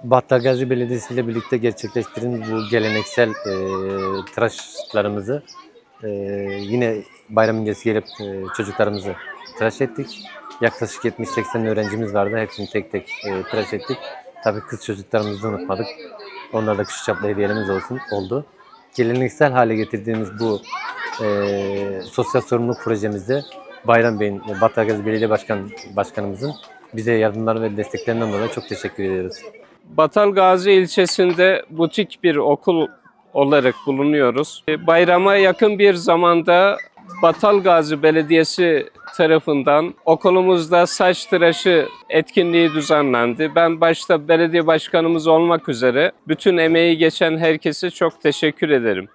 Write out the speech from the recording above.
Battalgazi Belediyesi ile birlikte gerçekleştirdiğimiz bu geleneksel tıraşlarımızı yine bayram öncesi gelip çocuklarımızı tıraş ettik. Yaklaşık 70-80 öğrencimiz vardı. Hepsini tek tek tıraş ettik. Tabii kız çocuklarımızı da unutmadık. Onlara da küçük çaplı hediyelerimiz oldu. Geleneksel hale getirdiğimiz bu sosyal sorumluluk projemizde Bayram Bey'in, Battalgazi Belediye Başkanımızın bize yardımları ve desteklerinden dolayı çok teşekkür ediyoruz. Battalgazi ilçesinde butik bir okul olarak bulunuyoruz. Bayrama yakın bir zamanda Battalgazi Belediyesi tarafından okulumuzda saç tıraşı etkinliği düzenlendi. Ben başta belediye başkanımız olmak üzere bütün emeği geçen herkese çok teşekkür ederim.